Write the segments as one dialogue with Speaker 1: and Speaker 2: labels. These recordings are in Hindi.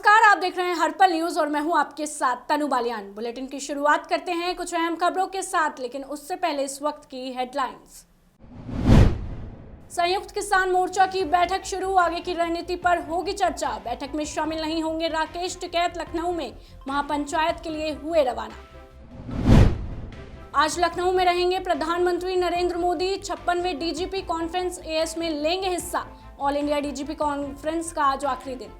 Speaker 1: नमस्कार, आप देख रहे हैं हर्पल न्यूज और मैं हूं आपके साथ तनु बालियान। बुलेटिन की शुरुआत करते हैं कुछ अहम खबरों के साथ, लेकिन उससे पहले इस वक्त की हेडलाइंस। संयुक्त किसान मोर्चा की बैठक शुरू, आगे की रणनीति पर होगी चर्चा। बैठक में शामिल नहीं होंगे राकेश टिकैत, लखनऊ में महापंचायत के लिए हुए रवाना। आज लखनऊ में रहेंगे प्रधानमंत्री नरेंद्र मोदी। 56वें डीजीपी कॉन्फ्रेंस एएस में लेंगे हिस्सा। ऑल इंडिया डीजीपी कॉन्फ्रेंस का आज आखिरी दिन।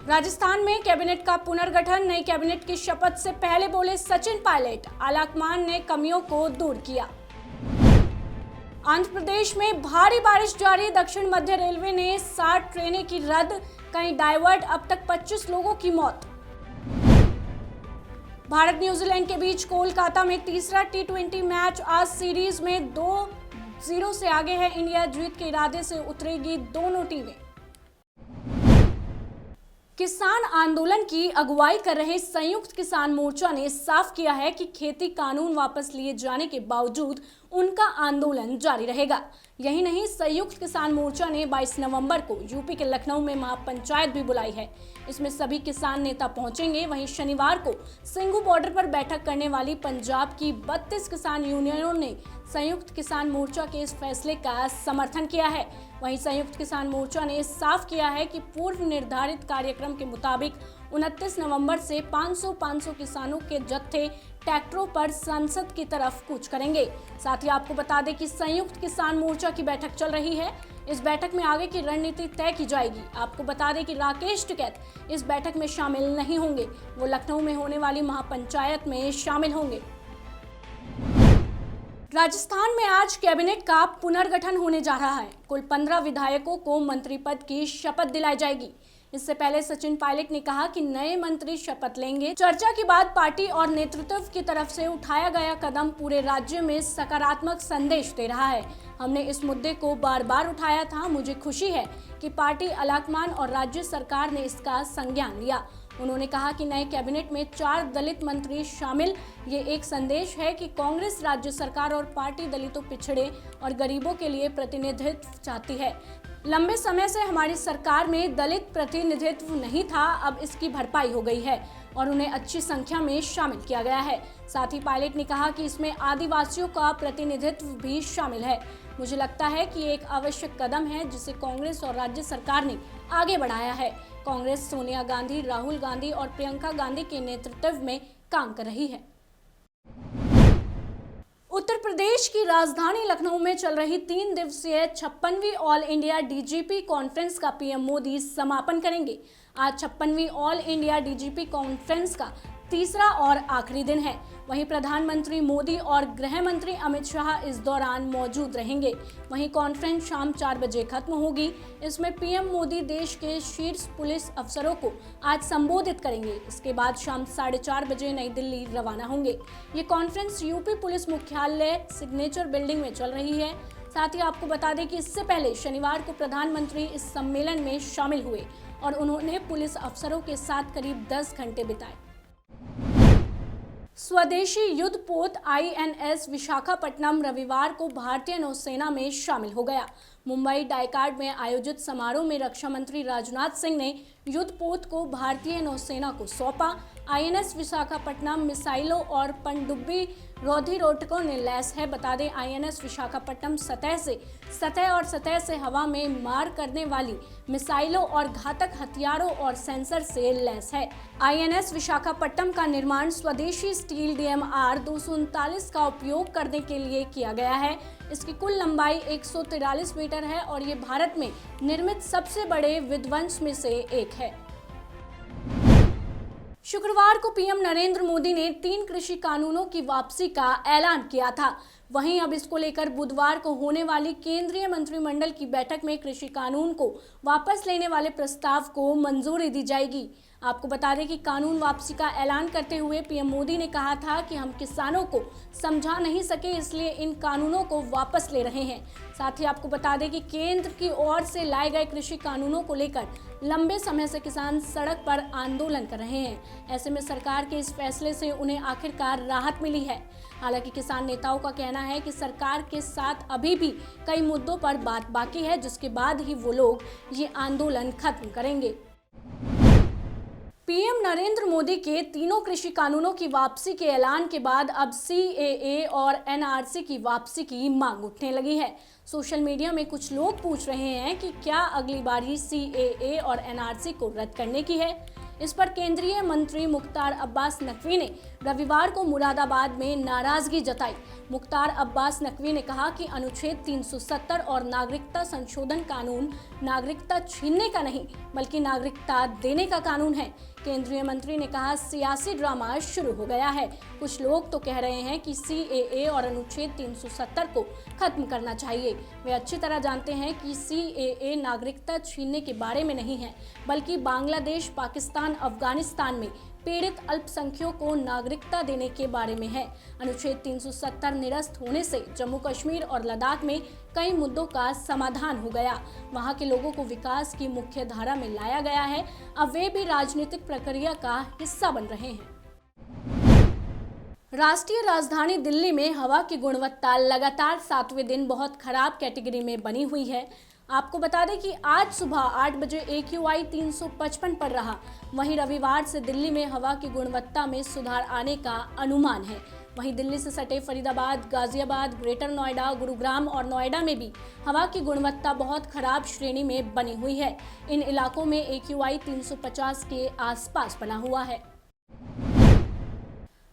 Speaker 1: राजस्थान में कैबिनेट का पुनर्गठन, नई कैबिनेट की शपथ से पहले बोले सचिन पायलट, आलाकमान ने कमियों को दूर किया। आंध्र प्रदेश में भारी बारिश जारी, दक्षिण मध्य रेलवे ने 60 ट्रेनें की रद्द, कई डाइवर्ट, अब तक 25 लोगों की मौत। भारत न्यूजीलैंड के बीच कोलकाता में तीसरा T20 मैच, आज सीरीज में 2-0 से आगे है इंडिया, जीत के इरादे से उतरेगी दोनों टीमें। किसान आंदोलन की अगुवाई कर रहे संयुक्त किसान मोर्चा ने साफ किया है कि खेती कानून वापस लिए जाने के बावजूद उनका आंदोलन जारी रहेगा। यही नहीं, संयुक्त किसान मोर्चा ने 22 नवंबर को यूपी के लखनऊ में महापंचायत भी बुलाई है। इसमें सभी किसान नेता पहुंचेंगे। वहीं शनिवार को सिंघू बॉर्डर पर बैठक करने वाली पंजाब की 32 किसान यूनियनों ने संयुक्त किसान मोर्चा के इस फैसले का समर्थन किया है। वहीं संयुक्त किसान मोर्चा ने साफ किया है कि पूर्व निर्धारित कार्यक्रम के मुताबिक 29 नवंबर से 500 किसानों के जत्थे ट्रैक्टरों पर संसद की तरफ कूच करेंगे। साथ ही आपको बता दें कि संयुक्त किसान मोर्चा की बैठक चल रही है। इस बैठक में आगे की रणनीति तय की जाएगी। आपको बता दें कि राकेश टिकैत इस बैठक में शामिल नहीं होंगे, वो लखनऊ में होने वाली महापंचायत में शामिल होंगे। राजस्थान में आज कैबिनेट का पुनर्गठन होने जा रहा है। कुल 15 विधायकों को मंत्री पद की शपथ दिलाई जाएगी। इससे पहले सचिन पायलट ने कहा कि नए मंत्री शपथ लेंगे। चर्चा के बाद पार्टी और नेतृत्व की तरफ से उठाया गया कदम पूरे राज्य में सकारात्मक संदेश दे रहा है। हमने इस मुद्दे को बार बार उठाया था। मुझे खुशी है कि पार्टी, आलाकमान और राज्य सरकार ने इसका संज्ञान लिया। उन्होंने कहा कि नए कैबिनेट में 4 दलित मंत्री शामिल। ये एक संदेश है कि कांग्रेस राज्य सरकार और पार्टी दलितों, पिछड़े और गरीबों के लिए प्रतिनिधित्व चाहती है। लंबे समय से हमारी सरकार में दलित प्रतिनिधित्व नहीं था, अब इसकी भरपाई हो गई है और उन्हें अच्छी संख्या में शामिल किया गया है। साथ ही पायलट ने कहा कि इसमें आदिवासियों का प्रतिनिधित्व भी शामिल है। मुझे लगता है कि एक आवश्यक कदम है जिसे कांग्रेस और राज्य सरकार ने आगे बढ़ाया है। कांग्रेस सोनिया गांधी, राहुल गांधी और प्रियंका गांधी के नेतृत्व में काम कर रही है। उत्तर प्रदेश की राजधानी लखनऊ में चल रही 3 दिवसीय 56वीं ऑल इंडिया डीजीपी कॉन्फ्रेंस का पीएम मोदी समापन करेंगे। आज 56वीं ऑल इंडिया डीजीपी कॉन्फ्रेंस का तीसरा और आखिरी दिन है। वहीं प्रधानमंत्री मोदी और गृह मंत्री अमित शाह इस दौरान मौजूद रहेंगे। वहीं कॉन्फ्रेंस शाम 4 बजे खत्म होगी। इसमें पीएम मोदी देश के शीर्ष पुलिस अफसरों को आज संबोधित करेंगे। इसके बाद शाम 4:30 बजे नई दिल्ली रवाना होंगे। ये कॉन्फ्रेंस यूपी पुलिस मुख्यालय सिग्नेचर बिल्डिंग में चल रही है। साथ ही आपको बता दें कि इससे पहले शनिवार को प्रधानमंत्री इस सम्मेलन में शामिल हुए और उन्होंने पुलिस अफसरों के साथ करीब 10 घंटे बिताए। स्वदेशी युद्धपोत INS विशाखापट्टनम रविवार को भारतीय नौसेना में शामिल हो गया। मुंबई डाइकार्ड में आयोजित समारोह में रक्षा मंत्री राजनाथ सिंह ने युद्धपोत को भारतीय नौसेना को सौंपा। INS विशाखापट्टनम मिसाइलों और पनडुब्बी रोधिरोधकों ने लैस है। बता दें, INS विशाखापट्टनम सतह से हवा में मार करने वाली मिसाइलों और घातक हथियारों और सेंसर से लैस है। INS विशाखापट्टनम का निर्माण स्वदेशी स्टील DMR 239 का उपयोग करने के लिए किया गया है। इसकी कुल लंबाई 143 मीटर है और ये भारत में निर्मित सबसे बड़े विध्वंस में से एक है। शुक्रवार को पीएम नरेंद्र मोदी ने 3 कृषि कानूनों की वापसी का ऐलान किया था। वहीं अब इसको लेकर बुधवार को होने वाली केंद्रीय मंत्रिमंडल की बैठक में कृषि कानून को वापस लेने वाले प्रस्ताव को मंजूरी दी जाएगी। आपको बता दें कि कानून वापसी का ऐलान करते हुए पीएम मोदी ने कहा था कि हम किसानों को समझा नहीं सके, इसलिए इन कानूनों को वापस ले रहे हैं। साथ ही आपको बता दें कि केंद्र की ओर से लाए गए कृषि कानूनों को लेकर लंबे समय से किसान सड़क पर आंदोलन कर रहे हैं। ऐसे में सरकार के इस फैसले से उन्हें आखिरकार राहत मिली है। हालांकि किसान नेताओं का कहना है कि सरकार के साथ अभी भी कई मुद्दों पर बात बाकी है, जिसके बाद ही वो लोग ये आंदोलन खत्म करेंगे। पीएम नरेंद्र मोदी के तीनों कृषि कानूनों की वापसी के ऐलान के बाद अब सीएए और एनआरसी की वापसी की मांग उठने लगी है। सोशल मीडिया में कुछ लोग पूछ रहे हैं कि क्या अगली बारी सीएए और एनआरसी को रद्द करने की है। इस पर केंद्रीय मंत्री मुख्तार अब्बास नकवी ने रविवार को मुरादाबाद में नाराजगी जताई। मुख्तार अब्बास नकवी ने कहा कि अनुच्छेद 370 और नागरिकता संशोधन कानून नागरिकता छीनने का नहीं बल्कि नागरिकता देने का कानून है। केंद्रीय मंत्री ने कहा, सियासी ड्रामा शुरू हो गया है। कुछ लोग तो कह रहे हैं कि सीएए और अनुच्छेद 370 को खत्म करना चाहिए। वे अच्छी तरह जानते हैं कि सीएए नागरिकता छीनने के बारे में नहीं है, बल्कि बांग्लादेश, पाकिस्तान, अफगानिस्तान में पीड़ित अल्पसंख्यकों को नागरिकता देने के बारे में है। अनुच्छेद 370 निरस्त होने से जम्मू कश्मीर और लद्दाख में कई मुद्दों का समाधान हो गया। वहां के लोगों को विकास की मुख्य धारा में लाया गया है। अब वे भी राजनीतिक प्रक्रिया का हिस्सा बन रहे हैं। राष्ट्रीय राजधानी दिल्ली में हवा की गुणवत्ता लगातार 7वें दिन बहुत खराब कैटेगरी में बनी हुई है। आपको बता दें कि आज सुबह 8 बजे AQI 355 पर रहा। वहीं रविवार से दिल्ली में हवा की गुणवत्ता में सुधार आने का अनुमान है। वहीं दिल्ली से सटे फरीदाबाद, गाजियाबाद, ग्रेटर नोएडा, गुरुग्राम और नोएडा में भी हवा की गुणवत्ता बहुत खराब श्रेणी में बनी हुई है। इन इलाकों में AQI 350 के आसपास बना हुआ है।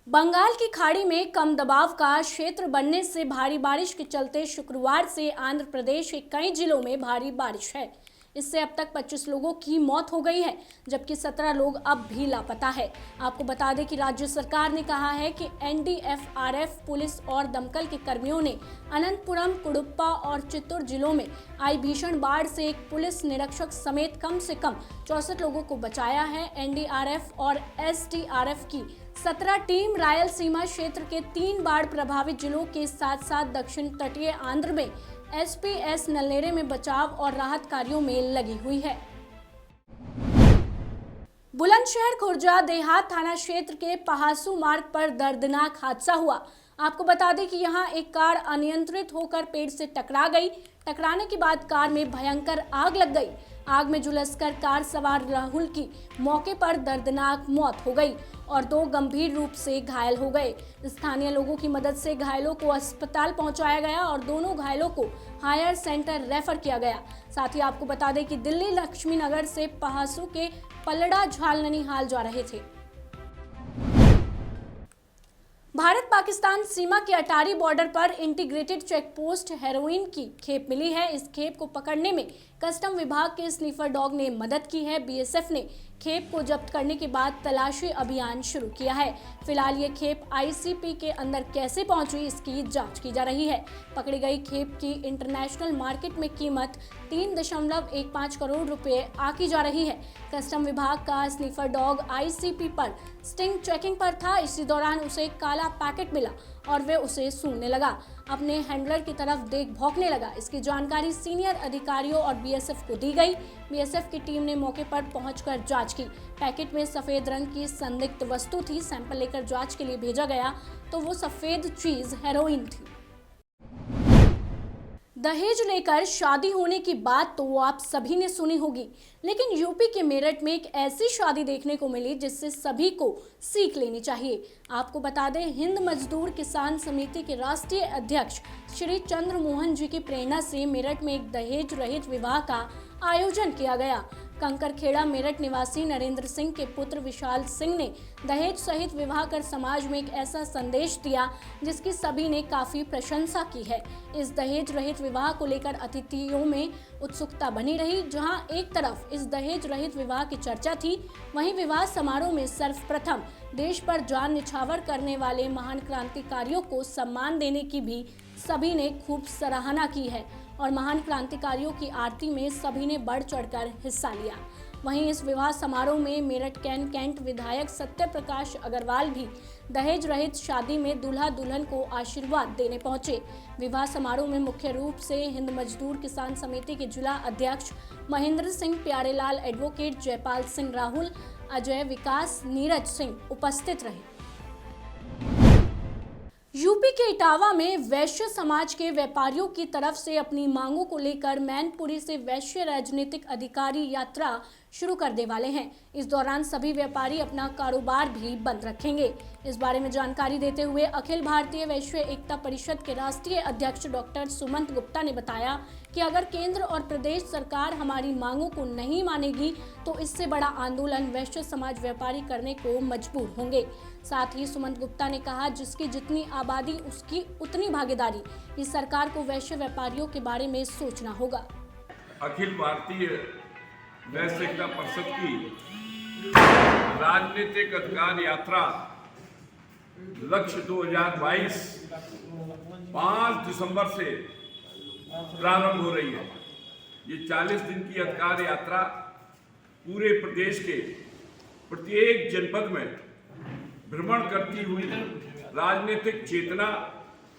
Speaker 1: बंगाल की खाड़ी में कम दबाव का क्षेत्र बनने से भारी बारिश के चलते शुक्रवार से आंध्र प्रदेश के कई जिलों में भारी बारिश है। इससे अब तक 25 लोगों की मौत हो गई है, जबकि 17 लोग अब भी लापता है। आपको बता दें कि राज्य सरकार ने कहा है कि NDFRF, पुलिस और दमकल के कर्मियों ने अनंतपुरम, कुडुप्पा और चित्तूर जिलों में आई भीषण बाढ़ से एक पुलिस निरीक्षक समेत कम से कम 64 लोगों को बचाया है। NDRF और SDRF की 17 टीम रायलसीमा क्षेत्र के 3 बाढ़ प्रभावित जिलों के साथ साथ दक्षिण तटीय आंध्र में SPS नल्लेरे में बचाव और राहत कार्यों में लगी हुई है। बुलंदशहर खुर्जा देहात थाना क्षेत्र के पहासू मार्ग पर दर्दनाक हादसा हुआ। आपको बता दें कि यहां एक कार अनियंत्रित होकर पेड़ से टकरा गई। टकराने के बाद कार में भयंकर आग लग गई। आग में झुलसकर कार सवार राहुल की मौके पर दर्दनाक मौत हो गई और 2 गंभीर रूप से घायल हो गए। स्थानीय लोगों की मदद से घायलों को अस्पताल पहुंचाया गया और दोनों घायलों को हायर सेंटर रेफर किया गया। साथ ही आपको बता दें कि दिल्ली लक्ष्मी नगर से पहासू के पलड़ा झाल ननिहाल जा रहे थे। भारत पाकिस्तान सीमा के अटारी बॉर्डर पर इंटीग्रेटेड चेक पोस्ट हेरोइन की खेप मिली है। इस खेप को पकड़ने में कस्टम विभाग के स्नीफर डॉग ने मदद की है। BSF ने खेप को जब्त करने के बाद तलाशी अभियान शुरू किया है। फिलहाल ये खेप ICP के अंदर कैसे पहुंची, इसकी जांच की जा रही है। पकड़ी गई खेप की इंटरनेशनल मार्केट में कीमत 3.15 करोड़ रुपए आकी जा रही है। कस्टम विभाग का स्नीफर डॉग ICP पर स्टिंग चेकिंग पर था। इसी दौरान उसे काला पैकेट मिला और वे उसे सूंघने लगा। अपने हैंडलर की तरफ देख भौंकने लगा। इसकी जानकारी सीनियर अधिकारियों और BSF को दी गई। BSF की टीम ने मौके पर पहुंचकर जांच की। पैकेट में सफेद रंग की संदिग्ध वस्तु थी। सैंपल लेकर जांच के लिए भेजा गया तो वो सफेद चीज हेरोइन थी। दहेज लेकर शादी होने की बात तो आप सभी ने सुनी होगी, लेकिन यूपी के मेरठ में एक ऐसी शादी देखने को मिली जिससे सभी को सीख लेनी चाहिए। आपको बता दें, हिंद मजदूर किसान समिति के राष्ट्रीय अध्यक्ष श्री चंद्र मोहन जी की प्रेरणा से मेरठ में एक दहेज रहित विवाह का आयोजन किया गया। कंकरखेड़ा मेरठ निवासी नरेंद्र सिंह के पुत्र विशाल सिंह ने दहेज सहित विवाह कर समाज में एक ऐसा संदेश दिया जिसकी सभी ने काफी प्रशंसा की है। इस दहेज रहित विवाह को लेकर अतिथियों में उत्सुकता बनी रही। जहां एक तरफ इस दहेज रहित विवाह की चर्चा थी, वहीं विवाह समारोह में सर्वप्रथम देश पर जान निछावर करने वाले महान क्रांतिकारियों को सम्मान देने की भी सभी ने खूब सराहना की है और महान क्रांतिकारियों की आरती में सभी ने बढ़ चढ़कर हिस्सा लिया। वहीं इस विवाह समारोह में मेरठ कैंट विधायक सत्य प्रकाश अग्रवाल भी दहेज रहित शादी में दूल्हा दुल्हन को आशीर्वाद देने पहुंचे। विवाह समारोह में मुख्य रूप से हिंद मजदूर किसान समिति के जिला अध्यक्ष महेंद्र सिंह, प्यारेलाल, एडवोकेट जयपाल सिंह, राहुल, अजय, विकास, नीरज सिंह उपस्थित रहे। यूपी के इटावा में वैश्य समाज के व्यापारियों की तरफ से अपनी मांगों को लेकर मैनपुरी से वैश्य राजनीतिक अधिकारी यात्रा शुरू करने वाले हैं। इस दौरान सभी व्यापारी अपना कारोबार भी बंद रखेंगे। इस बारे में जानकारी देते हुए अखिल भारतीय वैश्य एकता परिषद के राष्ट्रीय अध्यक्ष डॉक्टर सुमंत गुप्ता ने बताया कि अगर केंद्र और प्रदेश सरकार हमारी मांगों को नहीं मानेगी तो इससे बड़ा आंदोलन वैश्य समाज व्यापारी करने को मजबूर होंगे। साथ ही सुमंत गुप्ता ने कहा, जिसकी जितनी आबादी उसकी उतनी भागीदारी। इस सरकार को वैश्य व्यापारियों के बारे में सोचना होगा।
Speaker 2: अखिल भारतीय वैश्य एकता परिषद की राजनीतिक अधिकार यात्रा लक्ष्य 2022 5 दिसंबर से प्रारंभ हो रही है। ये 40 दिन की अधिकार यात्रा पूरे प्रदेश के प्रत्येक जनपद में भ्रमण करती हुई राजनीतिक चेतना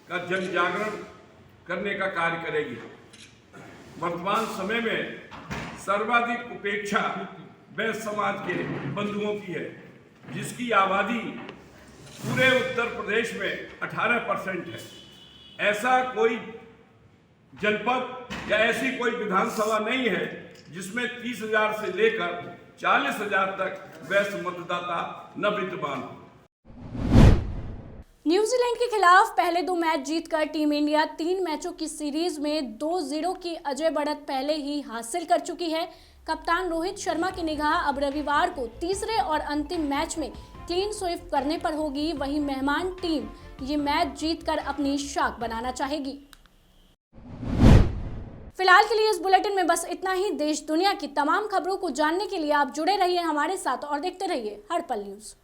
Speaker 2: का जन जागरण करने का कार्य करेगी। वर्तमान समय में सर्वाधिक उपेक्षा वैश्य समाज के बंधुओं की है, जिसकी आबादी पूरे उत्तर प्रदेश में 18% है। ऐसा कोई जनपद या ऐसी कोई विधानसभा नहीं है जिसमें 30,000 से लेकर 40,000 तक वैश्य मतदाता न विद्यमान हो।
Speaker 1: न्यूजीलैंड के खिलाफ पहले 2 मैच जीतकर टीम इंडिया 3 मैचों की सीरीज में 2-0 की अजय बढ़त पहले ही हासिल कर चुकी है। कप्तान रोहित शर्मा की निगाह अब रविवार को तीसरे और अंतिम मैच में क्लीन स्वीप करने पर होगी। वहीं मेहमान टीम ये मैच जीतकर अपनी शाख बनाना चाहेगी। फिलहाल के लिए इस बुलेटिन में बस इतना ही। देश दुनिया की तमाम खबरों को जानने के लिए आप जुड़े रहिए हमारे साथ और देखते रहिए हर पल न्यूज।